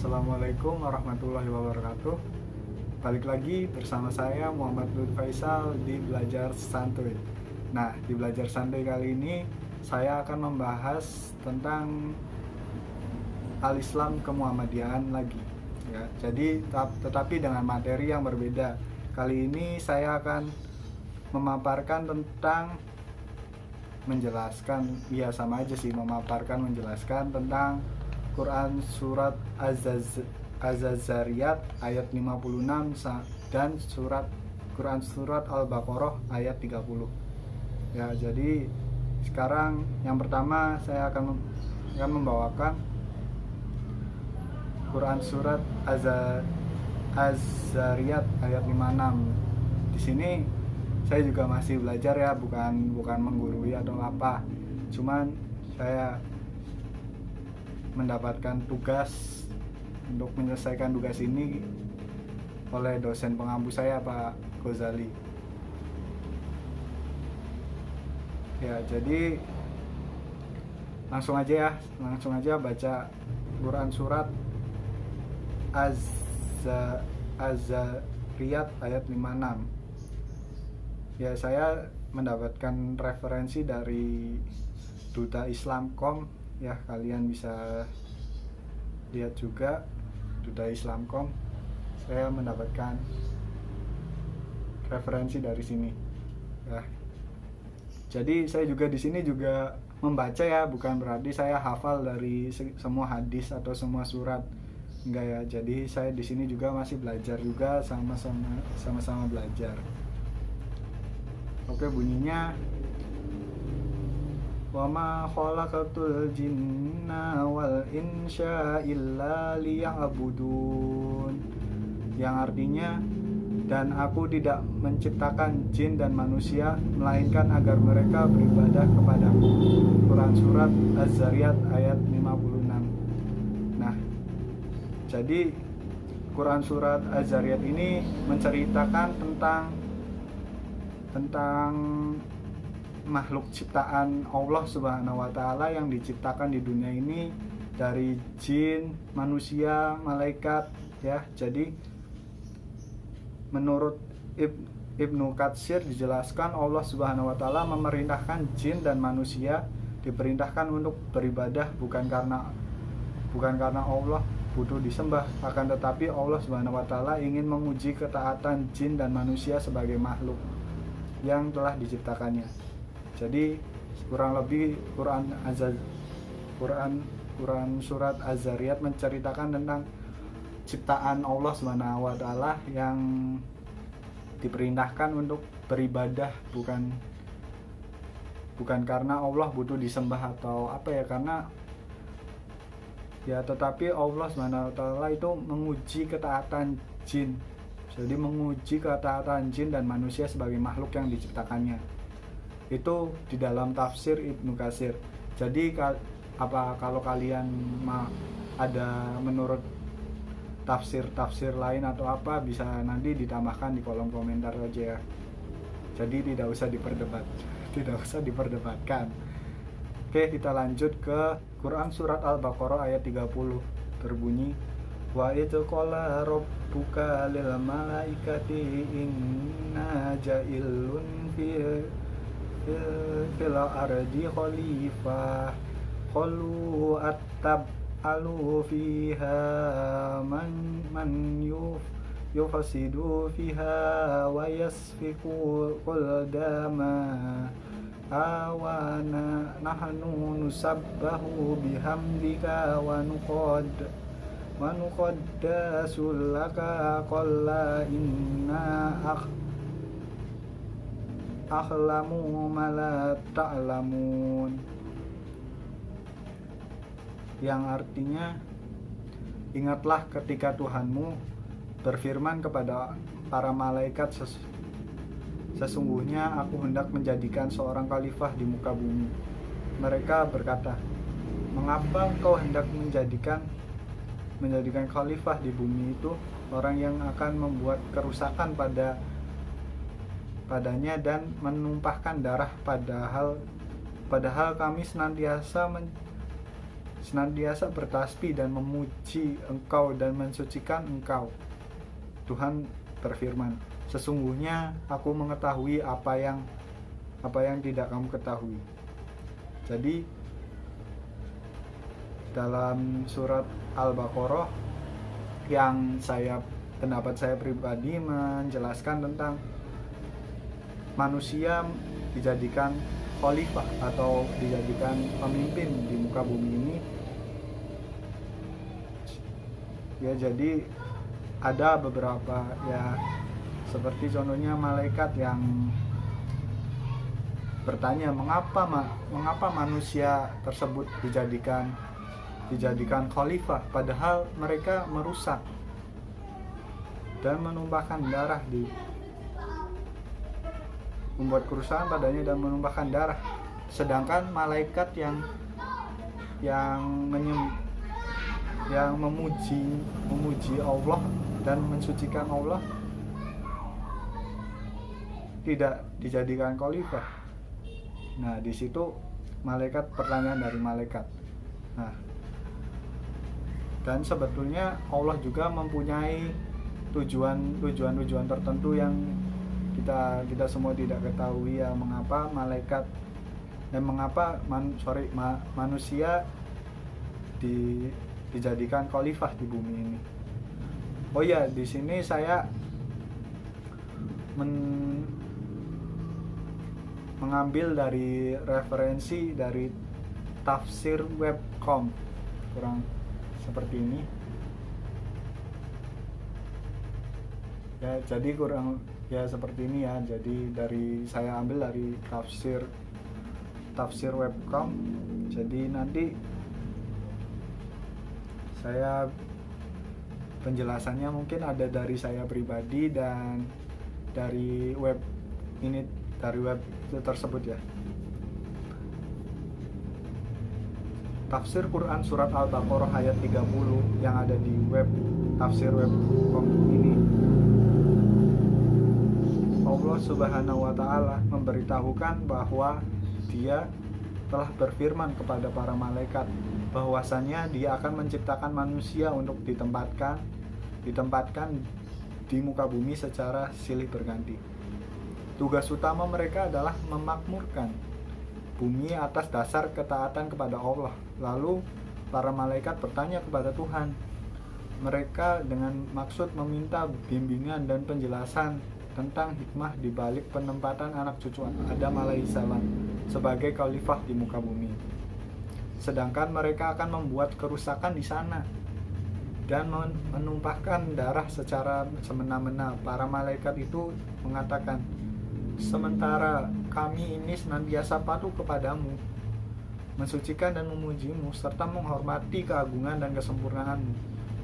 Assalamualaikum warahmatullahi wabarakatuh. Balik lagi bersama saya Muhammad Lutfi Faisal di Belajar Santuy. Nah, di Belajar Santuy kali ini saya akan membahas tentang Al-Islam kemuhammadiyahan lagi. Ya, jadi tetapi dengan materi yang berbeda. Kali ini saya akan memaparkan tentang menjelaskan tentang Quran surat Az-Zariyat ayat 56 dan Quran surat Al-Baqarah ayat 30. Ya, jadi sekarang yang pertama saya akan membawakan Quran surat Az-Zariyat ayat 56. Di sini saya juga masih belajar ya, bukan menggurui atau apa. Cuman saya mendapatkan tugas untuk menyelesaikan tugas ini oleh dosen pengampu saya, Pak Ghazali. Ya, jadi langsung aja baca Quran surat Az-Zariyat ayat 56. Ya, saya mendapatkan referensi dari Duta Islamcom. Ya, kalian bisa lihat juga Duta Islamcom. Saya mendapatkan referensi dari sini. Ya. Jadi saya juga di sini juga membaca ya, bukan berarti saya hafal dari semua hadis atau semua surat. Enggak ya. Jadi saya di sini juga masih belajar juga, sama-sama belajar. Oke, bunyinya wa ma khalaqatul jinna wal insya illa liya'budun, yang artinya, dan aku tidak menciptakan jin dan manusia melainkan agar mereka beribadah kepadaku. Quran surat Az-Zariyat ayat 56. Nah, jadi Quran surat Az-Zariyat ini menceritakan tentang makhluk ciptaan Allah Subhanahu wa taala yang diciptakan di dunia ini dari jin, manusia, malaikat ya. Jadi menurut Ibnu Katsir dijelaskan Allah Subhanahu wa taala memerintahkan jin dan manusia diperintahkan untuk beribadah bukan karena Allah butuh disembah, akan tetapi Allah Subhanahu wa taala ingin menguji ketaatan jin dan manusia sebagai makhluk yang telah diciptakannya. Jadi kurang lebih Quran surat Az-Zariyat menceritakan tentang ciptaan Allah Subhanahu wa taala yang diperintahkan untuk beribadah bukan karena Allah butuh disembah atau apa ya, karena ya, tetapi Allah Subhanahu wa taala itu menguji ketaatan jin. Jadi menguji ketaatan jin dan manusia sebagai makhluk yang diciptakannya. Itu di dalam tafsir Ibnu Katsir. Jadi kalau kalian ada menurut tafsir lain atau apa, bisa nanti ditambahkan di kolom komentar aja ya. Jadi tidak usah diperdebatkan. Oke, kita lanjut ke Quran surat Al-Baqarah ayat 30. Berbunyi, wa idz qala rabbuka lil malaikati inna ja'ilun fil ardi khalifah qalu attab'alu fiha man yufasidu fiha wa yasfiku dama awana nahnu nusabbahu bihamdika wa nuqaddasu laka qalla inna akhlamu ma la ta'lamun, yang artinya, ingatlah ketika Tuhanmu berfirman kepada para malaikat, sesungguhnya aku hendak menjadikan seorang khalifah di muka bumi. Mereka berkata, mengapa engkau hendak menjadikan khalifah di bumi itu orang yang akan membuat kerusakan padanya dan menumpahkan darah, padahal kami senantiasa senantiasa bertasbih dan memuji Engkau dan mensucikan Engkau. Tuhan berfirman, sesungguhnya aku mengetahui apa yang tidak kamu ketahui. Jadi dalam surat Al-Baqarah yang pendapat saya pribadi menjelaskan tentang manusia dijadikan khalifah atau dijadikan pemimpin di muka bumi ini. Ya, jadi ada beberapa, ya seperti contohnya malaikat yang bertanya mengapa manusia tersebut dijadikan khalifah padahal mereka merusak dan menumpahkan darah, membuat kerusakan padanya dan menumpahkan darah, sedangkan malaikat yang memuji Allah dan mensucikan Allah tidak dijadikan khalifah. Nah, di situ pertanyaan dari malaikat. Nah, dan sebetulnya Allah juga mempunyai tujuan tertentu yang kita semua tidak ketahui, ya, mengapa manusia dijadikan khalifah di bumi ini. Oh ya, di sini saya mengambil dari referensi dari tafsir web.com, kurang seperti ini ya, jadi kurang ya seperti ini ya. Jadi saya ambil dari tafsir web.com. Jadi nanti saya penjelasannya mungkin ada dari saya pribadi dan dari web itu tersebut ya. Tafsir Quran surat Al-Baqarah ayat 30 yang ada di tafsir web.com ini, Allah Subhanahu wa Ta'ala memberitahukan bahwa Dia telah berfirman kepada para malaikat bahwasannya Dia akan menciptakan manusia untuk ditempatkan di muka bumi secara silih berganti. Tugas utama mereka adalah memakmurkan bumi atas dasar ketaatan kepada Allah. Lalu para malaikat bertanya kepada Tuhan. Mereka dengan maksud meminta bimbingan dan penjelasan tentang hikmah di balik penempatan anak cucu Adam alaihissalam sebagai khalifah di muka bumi. Sedangkan mereka akan membuat kerusakan di sana dan menumpahkan darah secara semena-mena. Para malaikat itu mengatakan, sementara kami ini senantiasa patuh kepadamu, mensucikan dan memujimu, serta menghormati keagungan dan kesempurnaanmu.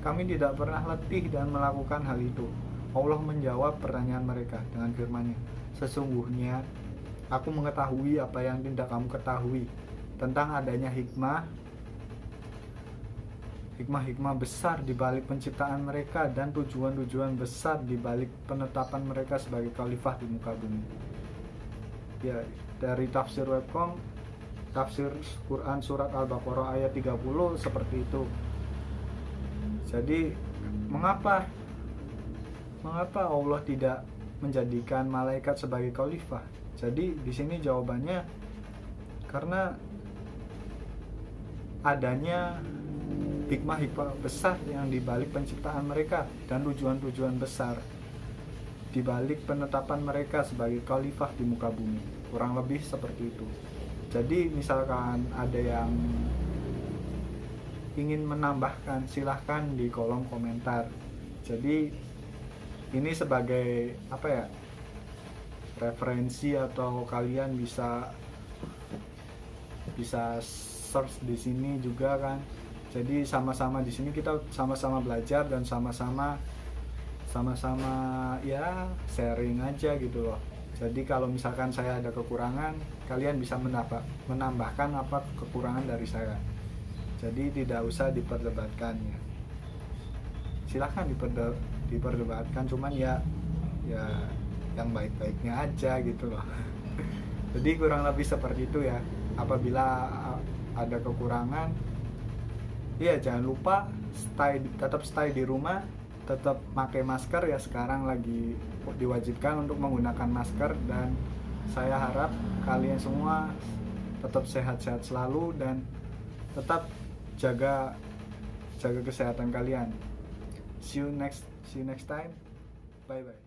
Kami tidak pernah letih dan melakukan hal itu. Allah menjawab pertanyaan mereka dengan firman-Nya, sesungguhnya aku mengetahui apa yang tidak kamu ketahui tentang adanya hikmah besar di balik penciptaan mereka dan tujuan-tujuan besar di balik penetapan mereka sebagai khalifah di muka bumi. Ya, dari tafsir web.com, tafsir Quran surat Al-Baqarah ayat 30 seperti itu. Jadi, mengapa Allah tidak menjadikan malaikat sebagai khalifah? Jadi, di sini jawabannya karena adanya hikmah besar yang dibalik penciptaan mereka dan tujuan-tujuan besar dibalik penetapan mereka sebagai khalifah di muka bumi. Kurang lebih seperti itu. Jadi misalkan ada yang ingin menambahkan, silahkan di kolom komentar. Jadi ini sebagai referensi, atau kalian bisa search di sini juga kan. Jadi sama-sama di sini kita sama-sama belajar dan sama-sama ya sharing aja gitu loh. Jadi kalau misalkan saya ada kekurangan, kalian bisa menambahkan apa kekurangan dari saya. Jadi tidak usah diperdebatkan ya. Silahkan diperdebatkan, cuman ya yang baik-baiknya aja gitu loh. Jadi kurang lebih seperti itu ya. Apabila ada kekurangan, Iya, jangan lupa tetap stay di rumah, tetap pakai masker ya, sekarang lagi diwajibkan untuk menggunakan masker. Dan saya harap kalian semua tetap sehat-sehat selalu dan tetap jaga kesehatan kalian. See you next time. Bye bye.